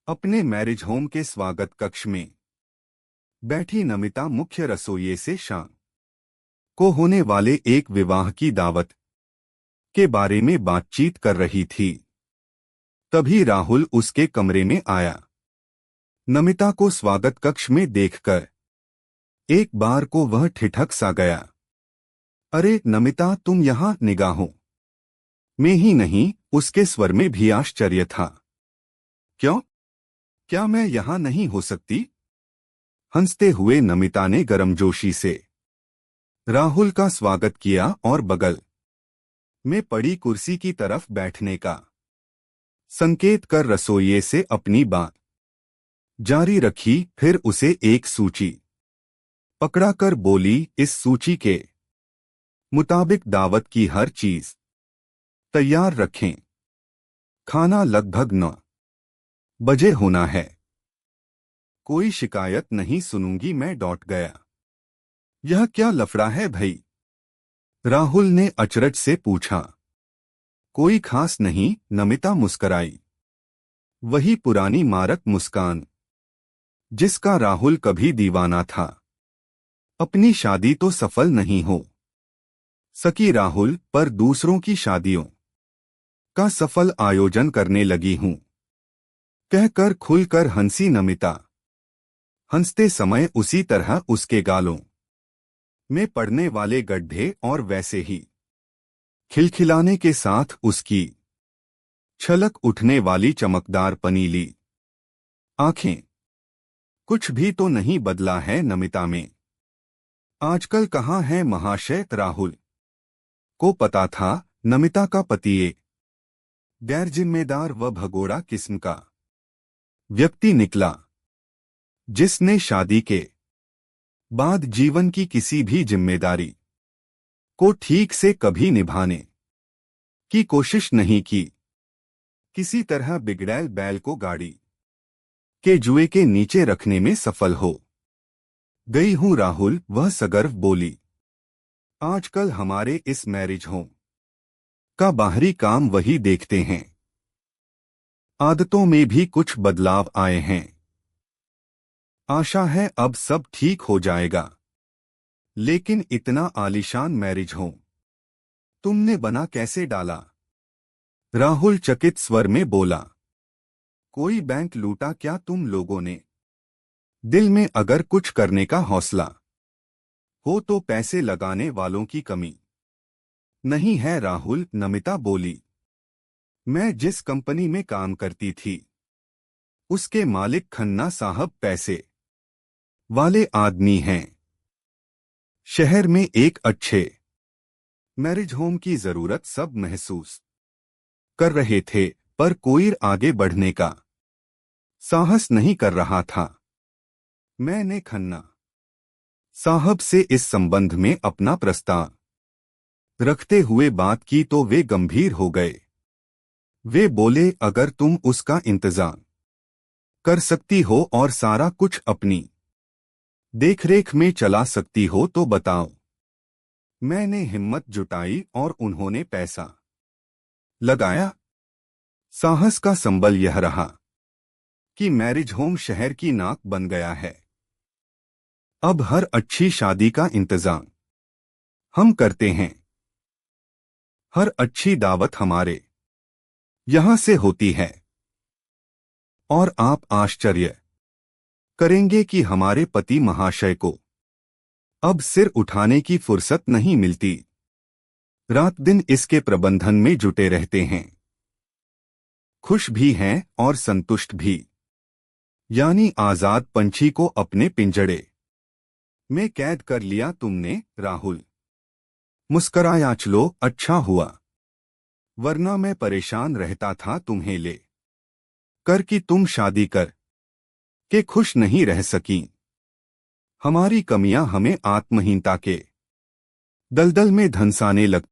अपने marriage home के स्वागत कक्ष में बैठी नमिता मुख्य रसोइये से शाम को होने वाले एक विवाह की दावत के बारे में बातचीत कर रही थी। तभी राहुल उसके कमरे में आया। नमिता को स्वागत कक्ष में देखकर एक बार को वह ठिठक सा गया। अरे नमिता, तुम यहाँ? निगाहों में ही नहीं, उसके स्वर में भी आश्चर्य था। क्यों? क्या मैं यहाँ नहीं हो सकती? हंसते हुए नमिता ने गर्मजोशी से राहुल का स्वागत किया और बगल में पड़ी कुर्सी की तरफ बैठने का संकेत कर रसोइये से अपनी बात जारी रखी। फिर उसे एक सूची पकड़ाकर बोली, इस सूची के मुताबिक दावत की हर चीज तैयार रखें। खाना लगभग 9 बजे होना है। कोई शिकायत नहीं सुनूंगी मैं। डॉट गया। यह क्या लफड़ा है भई? राहुल ने अचरज से पूछा। कोई खास नहीं, नमिता मुस्कराई। वही पुरानी मारक मुस्कान जिसका राहुल कभी दीवाना था। अपनी शादी तो सफल नहीं हो सकी राहुल, पर दूसरों की शादियों का सफल आयोजन करने लगी हूं, कहकर खुलकर हंसी नमिता। हंसते समय उसी तरह उसके गालों में पड़ने वाले गड्ढे और वैसे ही खिलखिलाने के साथ उसकी छलक उठने वाली चमकदार पनीली आंखें। कुछ भी तो नहीं बदला है नमिता में। आजकल कहाँ है महाशय? राहुल को पता था नमिता का पति एक गैर जिम्मेदार व भगोड़ा किस्म का व्यक्ति निकला, जिसने शादी के बाद जीवन की किसी भी जिम्मेदारी को ठीक से कभी निभाने की कोशिश नहीं की। किसी तरह बिगड़ैल बैल को गाड़ी के जुए के नीचे रखने में सफल हो गई हूं राहुल, वह सगर्व बोली। आजकल हमारे इस मैरिज होम का बाहरी काम वही देखते हैं। आदतों में भी कुछ बदलाव आए हैं। आशा है अब सब ठीक हो जाएगा। लेकिन इतना आलीशान मैरिज होम तुमने बना कैसे डाला? राहुल चकित स्वर में बोला। कोई बैंक लूटा क्या तुम लोगों ने? दिल में अगर कुछ करने का हौसला हो तो पैसे लगाने वालों की कमी नहीं है राहुल, नमिता बोली। मैं जिस कंपनी में काम करती थी उसके मालिक खन्ना साहब पैसे वाले आदमी हैं। शहर में एक अच्छे मैरिज होम की जरूरत सब महसूस कर रहे थे, पर कोई आगे बढ़ने का साहस नहीं कर रहा था। मैंने खन्ना साहब से इस संबंध में अपना प्रस्ताव रखते हुए बात की तो वे गंभीर हो गए। वे बोले, अगर तुम उसका इंतजाम कर सकती हो और सारा कुछ अपनी देखरेख में चला सकती हो तो बताओ। मैंने हिम्मत जुटाई और उन्होंने पैसा लगाया। साहस का संबल यह रहा कि मैरिज होम शहर की नाक बन गया है। अब हर अच्छी शादी का इंतजाम हम करते हैं। हर अच्छी दावत हमारे यहां से होती है। और आप आश्चर्य करेंगे कि हमारे पति महाशय को अब सिर उठाने की फुर्सत नहीं मिलती। रात दिन इसके प्रबंधन में जुटे रहते हैं। खुश भी हैं और संतुष्ट भी। यानी आजाद पंछी को अपने पिंजड़े में कैद कर लिया तुमने राहुल। मुस्कराया। चलो अच्छा हुआ, वरना मैं परेशान रहता था तुम्हें ले कर कि तुम शादी कर के खुश नहीं रह सकी। हमारी कमियां हमें आत्महीनता के दलदल में धंसाने लगती।